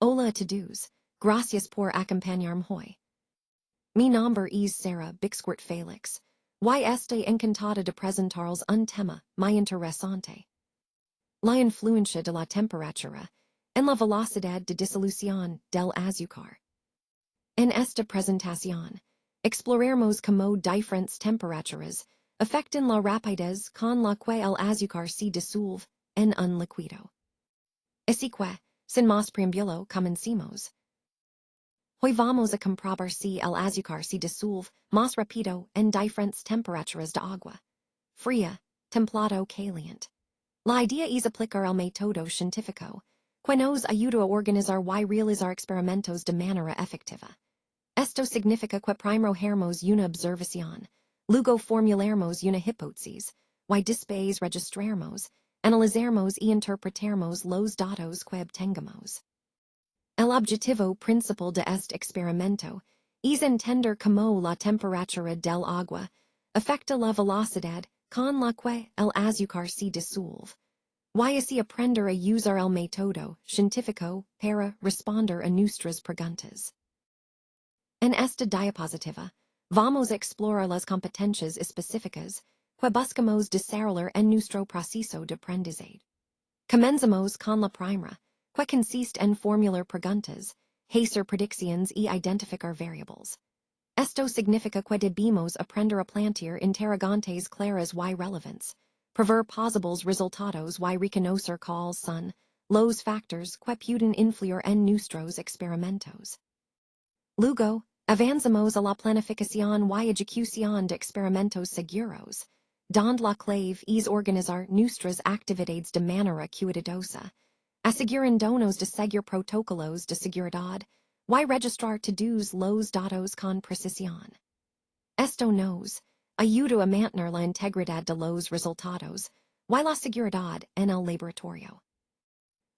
Hola a todos, gracias por acompañarme hoy. Mi nombre es Sarah Bixquirt Felix. Y estoy encantada de presentarles un tema muy interesante. La influencia de la temperatura en la velocidad de disolución del azúcar. En esta presentación, exploraremos cómo diferentes temperaturas afectan la rapidez con la que el azúcar se disuelve en un líquido. Así que, sin más preámbulo, comencemos. Hoy vamos a comprobar si el azúcar se disuelve más rápido en diferentes temperaturas de agua, fría, templado o caliente. La idea es aplicar el método científico, que nos ayuda a organizar y realizar experimentos de manera efectiva. Esto significa que primero haremos una observación, luego formularemos una hipótesis, y después registraremos, analizaremos y interpretaremos los datos que obtengamos. El objetivo principal de este experimento es entender cómo la temperatura del agua afecta la velocidad con la que el azúcar se disuelve, y así aprender a usar el método científico para responder a nuestras preguntas. En esta diapositiva, vamos a explorar las competencias específicas que buscamos desarrollar en nuestro proceso de aprendizaje. Comenzamos con la primera, que consiste en formular preguntas, hacer predicciones y identificar variables. Esto significa que debemos aprender a plantear interrogantes claras y relevantes, prever posibles resultados y reconocer cuáles son los factores que pueden influir en nuestros experimentos. Luego, avanzamos a la planificación y ejecución de experimentos seguros, donde la clave es organizar nuestras actividades de manera cuidadosa, asegurándonos de seguir protocolos de seguridad y registrar todos los datos con precisión. Esto nos ayuda a mantener la integridad de los resultados y la seguridad en el laboratorio.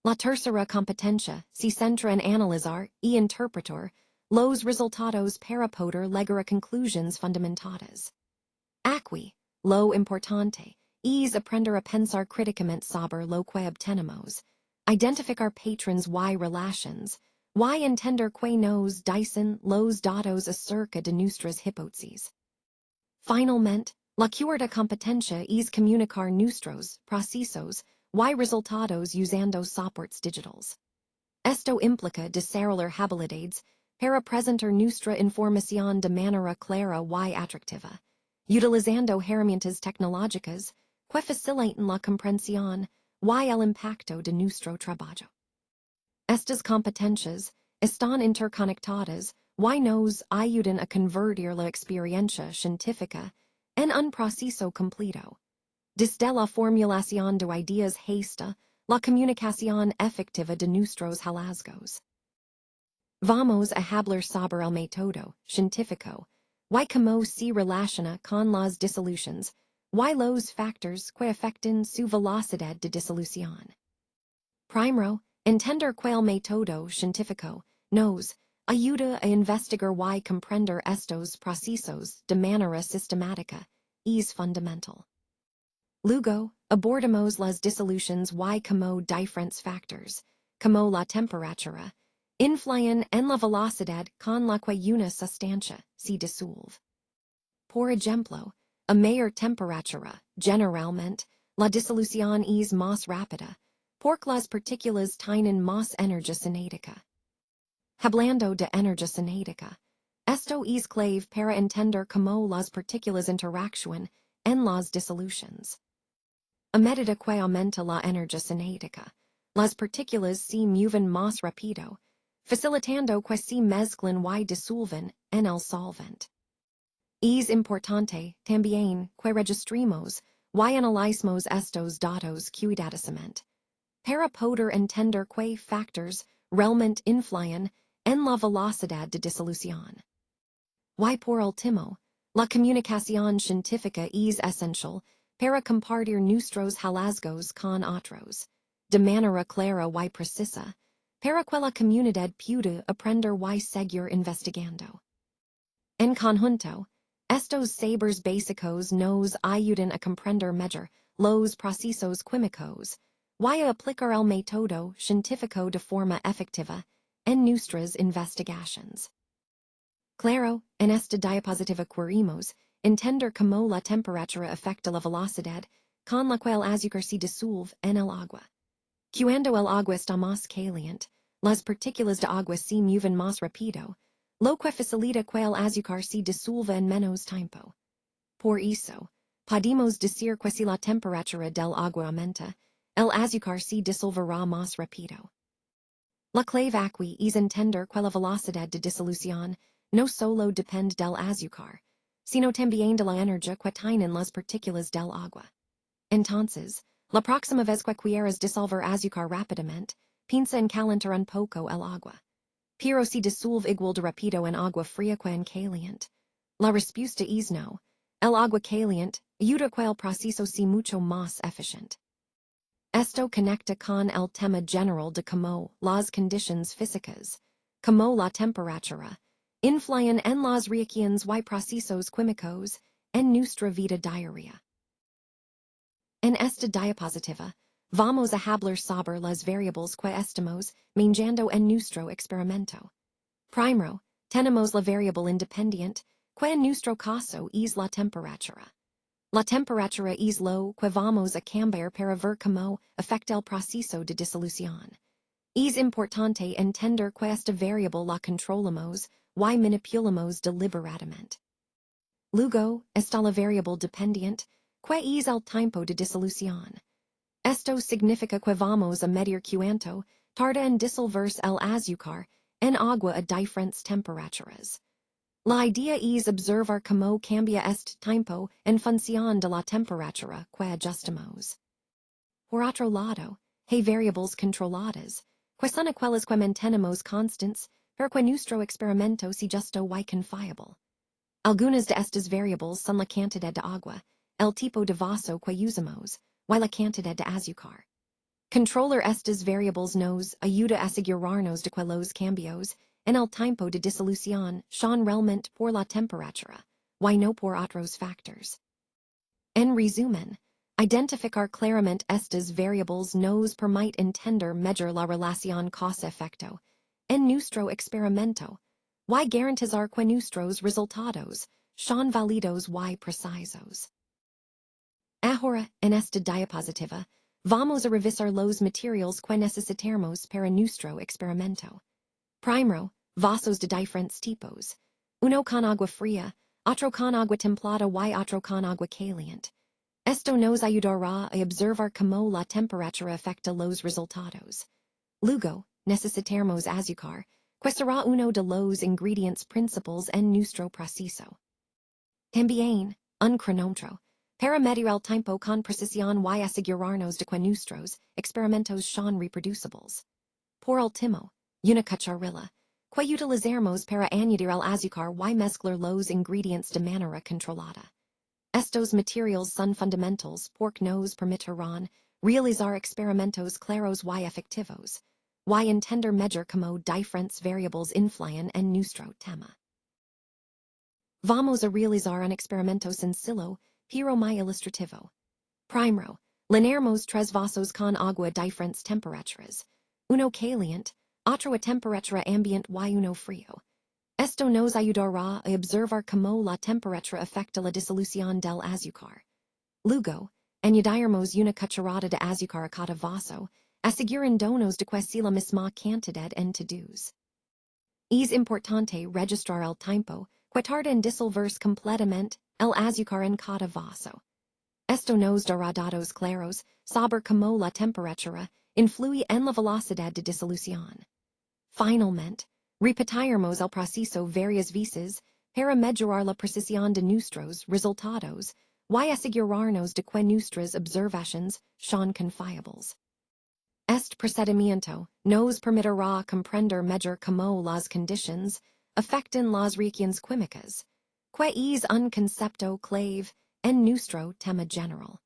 La tercera competencia se centra en analizar y interpretar los resultados para poder llegar a conclusiones fundamentadas. Aquí, lo importante es aprender a pensar críticamente sobre lo que obtenemos, identificar patrones y relaciones, y entender que nos dicen los datos acerca de nuestras hipótesis. Finalmente, la cuarta competencia es comunicar nuestros procesos y resultados usando soportes digitales. Esto implica desarrollar habilidades para presentar nuestra información de manera clara y atractiva, utilizando herramientas tecnológicas que facilitan la comprensión y el impacto de nuestro trabajo. Estas competencias están interconectadas y nos ayudan a convertir la experiencia científica en un proceso completo, desde la formulación de ideas hasta la comunicación efectiva de nuestros hallazgos. Vamos a hablar sobre el método científico y cómo se relaciona con las disoluciones y los factores que afectan su velocidad de disolución. Primero, entender que el método científico nos ayuda a investigar y comprender estos procesos de manera sistemática es fundamental. Luego, abordamos las disoluciones y cómo diferentes factores, como la temperatura, influyen en la velocidad con la que una sustancia se disuelve. Por ejemplo, a mayor temperatura, generalmente, la disolución es más rápida, porque las partículas tienen más energía cinética. Hablando de energía cinética, esto es clave para entender cómo las partículas interactúan en las disoluciones. A medida que aumenta la energía cinética, las partículas se mueven más rápido, facilitando que se mezclen y disuelven en el solvente. Es importante también que registremos y analicemos estos datos cuidadosamente, para poder entender qué factores realmente influyen en la velocidad de disolución. Y por último, la comunicación científica es esencial para compartir nuestros hallazgos con otros, de manera clara y precisa, para que la comunidad pueda aprender y seguir investigando. En conjunto, estos saberes básicos nos ayudan a comprender mejor los procesos químicos y a aplicar el método científico de forma efectiva en nuestras investigaciones. Claro, en esta diapositiva queremos entender cómo la temperatura afecta la velocidad con la cual el azúcar se disuelve en el agua. Cuando el agua está más caliente, las partículas de agua se mueven más rápido, lo que facilita que el azúcar se disuelva en menos tiempo. Por eso, podemos decir que si la temperatura del agua aumenta, el azúcar se disolverá más rápido. La clave aquí es entender que la velocidad de disolución no solo depende del azúcar, sino también de la energía que tienen las partículas del agua. Entonces, la próxima vez que quieras disolver azúcar rápidamente, piensa en calentar un poco el agua. Pero si disuelve igual de rápido en agua fría que en caliente. La respuesta es no. El agua caliente ayuda que el proceso sea mucho más eficiente. Esto conecta con el tema general de cómo las condiciones físicas, como la temperatura, influyen en las reacciones y procesos químicos en nuestra vida diaria. En esta diapositiva, vamos a hablar sobre las variables que estamos manejando en nuestro experimento. Primero, tenemos la variable independiente, que en nuestro caso es la temperatura. La temperatura es lo que vamos a cambiar para ver cómo afecta el proceso de disolución. Es importante entender que esta variable la controlamos y manipulamos deliberadamente. Luego está la variable dependiente, que es el tiempo de disolución. Esto significa que vamos a medir cuánto tarda en disolverse el azúcar en agua a diferentes temperaturas. La idea es observar cómo cambia este tiempo en función de la temperatura que ajustamos. Por otro lado, hay variables controladas, que son aquellas que mantenemos constantes, pero que nuestro experimento se justo y confiable. Algunas de estas variables son la cantidad de agua, el tipo de vaso que usamos, y la cantidad de azúcar. Controlar estas variables nos ayuda a asegurarnos de que los cambios en el tiempo de disolución son realmente por la temperatura, y no por otros factores. En resumen, identificar claramente estas variables nos permite entender mejor la relación causa-efecto en nuestro experimento, y garantizar que nuestros resultados son válidos y precisos. Ahora, en esta diapositiva, vamos a revisar los materiales que necesitamos para nuestro experimento. Primero, vasos de diferentes tipos. Uno con agua fría, otro con agua templada y otro con agua caliente. Esto nos ayudará a observar cómo la temperatura afecta los resultados. Luego, necesitamos azúcar, que será uno de los ingredientes principales en nuestro proceso. También, un cronómetro, para medir el tiempo con precisión y asegurarnos de que nuestros experimentos son reproducibles. Por último, una cucharilla, que utilizaremos para añadir el azúcar y mezclar los ingredientes de manera controlada. Estos materiales son fundamentals porque nos permitirán realizar experimentos claros y efectivos, y entender mejor cómo diferentes variables influyen en nuestro tema. Vamos a realizar un experimento sencillo, pero muy ilustrativo. Primero, llenaremos 3 vasos con agua a diferentes temperaturas, uno caliente, otro a temperatura ambiente y uno frío. Esto nos ayudará a observar cómo la temperatura afecta la disolución del azúcar. Luego, añadiremos una cucharada de azúcar a cada vaso, asegurándonos de que sea la misma cantidad en todos. Es importante registrar el tiempo que tarda en disolverse completamente el azúcar en cada vaso. Esto nos dará datos claros sobre cómo la temperatura influye en la velocidad de disolución. Finalmente, repetiremos el proceso varias veces para mejorar la precisión de nuestros resultados y asegurarnos de que nuestras observaciones son confiables. Este procedimiento nos permitirá comprender mejor cómo las condiciones afectan las reacciones químicas, que es un concepto clave en nuestro tema general.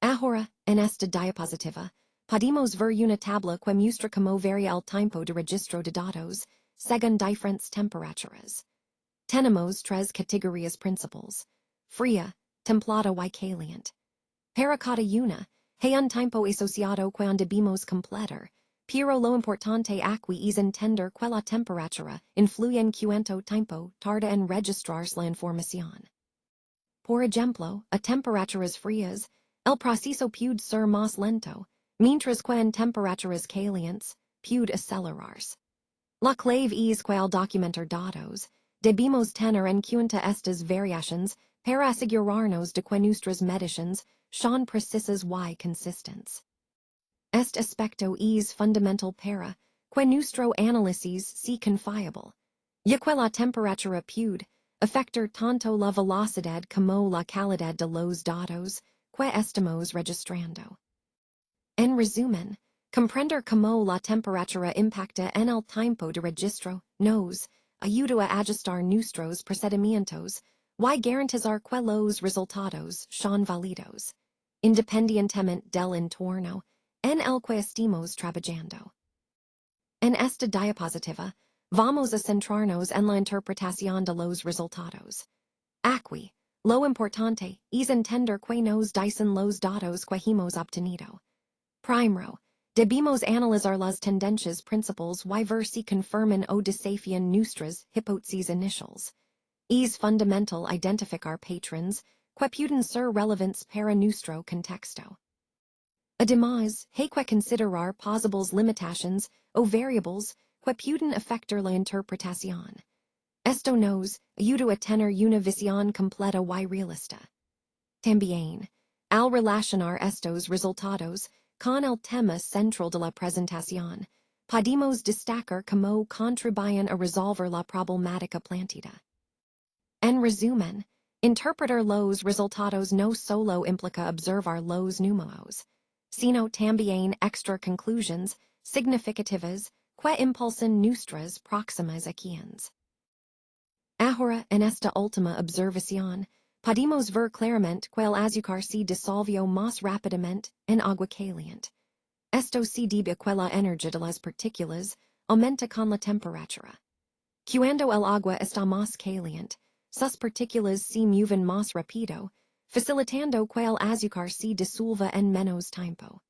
Ahora, en esta diapositiva, podemos ver una tabla que muestra cómo varía el tiempo de registro de datos según diferentes temperaturas. Tenemos 3 categorías principales: fría, templada y caliente. Para cada una, hay un tiempo asociado que debemos completar, Pero lo importante aqui es entender que la temperatura influye en cuanto tiempo tarda en registrarse la información. Por ejemplo, a temperaturas frías, el proceso puede ser más lento, mientras que en temperaturas calientes, puede acelerarse. La clave es que al documentar datos, debemos tener en cuenta estas variaciones para asegurarnos de que nuestras mediciones son precisas y consistentes. Este aspecto es fundamental para que nuestro análisis sea confiable, ya que la temperatura puede afectar tanto la velocidad como la calidad de los datos que estamos registrando. En resumen, comprender cómo la temperatura impacta en el tiempo de registro nos ayuda a ajustar nuestros procedimientos y garantizar que los resultados son válidos, independientemente del entorno en el que estemos trabajando. En esta diapositiva, vamos a centrarnos en la interpretación de los resultados. Aquí, lo importante es entender que nos dicen los datos que hemos obtenido. Primero, debemos analizar las tendencias principales y ver si confirman o desafían nuestras hipótesis iniciales. Es fundamental identificar patrones que pueden ser relevantes para nuestro contexto. Además, hay que considerar posibles limitaciones o variables que pueden afectar la interpretación. Esto nos ayuda a tener una visión completa y realista. También, al relacionar estos resultados con el tema central de la presentación, podemos destacar cómo contribuyen a resolver la problemática planteada. En resumen, interpretar los resultados no solo implica observar los números, sino también extraer conclusiones significativas que impulsan nuestras próximas acciones. Ahora, en esta última observación, podemos ver claramente que el azúcar se disolvió más rápidamente en agua caliente. Esto se debe a que la energía de las partículas aumenta con la temperatura. Cuando el agua está más caliente, sus partículas se mueven más rápido, facilitando que el azúcar se disuelva en menos tiempo.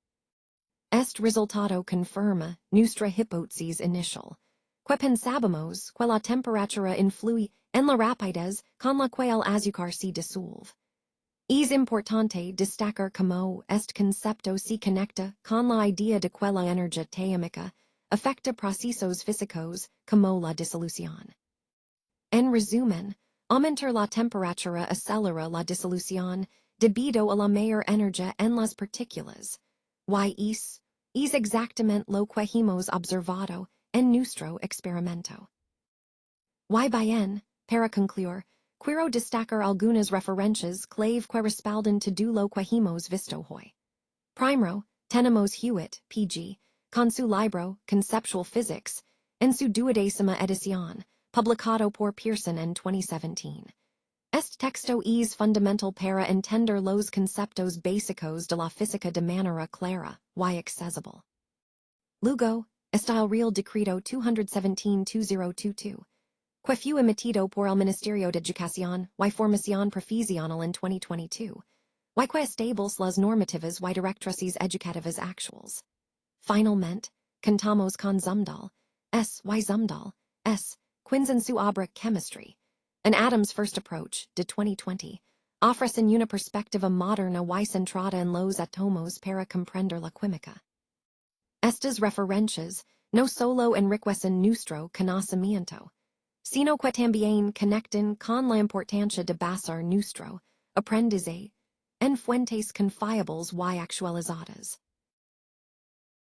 Este resultado confirma nuestra hipótesis inicial, que pensábamos que la temperatura influye en la rapidez con la que el azúcar se disuelve. Es importante destacar cómo este concepto se conecta con la idea de que la energía térmica afecta procesos físicos como la disolución. En resumen, aumentar la temperatura acelera la disolución debido a la mayor energía en las partículas. Es exactamente lo que hemos observado en nuestro experimento. Y bien, para concluir, quiero destacar algunas referencias clave que respaldan todo lo que hemos visto hoy. Primero, tenemos Hewitt, P.G., con su libro Conceptual Physics, en su 12ª edición, publicado por Pearson en 2017. Este texto es fundamental para entender los conceptos básicos de la física de manera clara y accesible. Luego, está el Real Decreto 217-2022, que fue emitido por el Ministerio de Educación y Formación Profesional en 2022, y que establece las normativas y directrices educativas actuales. Finalmente, contamos con Zumdahl, Quins en su obra Chemistry, an Adam's First Approach, de 2020, ofrecen una perspectiva moderna y centrada en los átomos para comprender la química. Estas referencias no solo enriquecen nuestro conocimiento, sino que también conectan con la importancia de basar nuestro aprendizaje en fuentes confiables y actualizadas.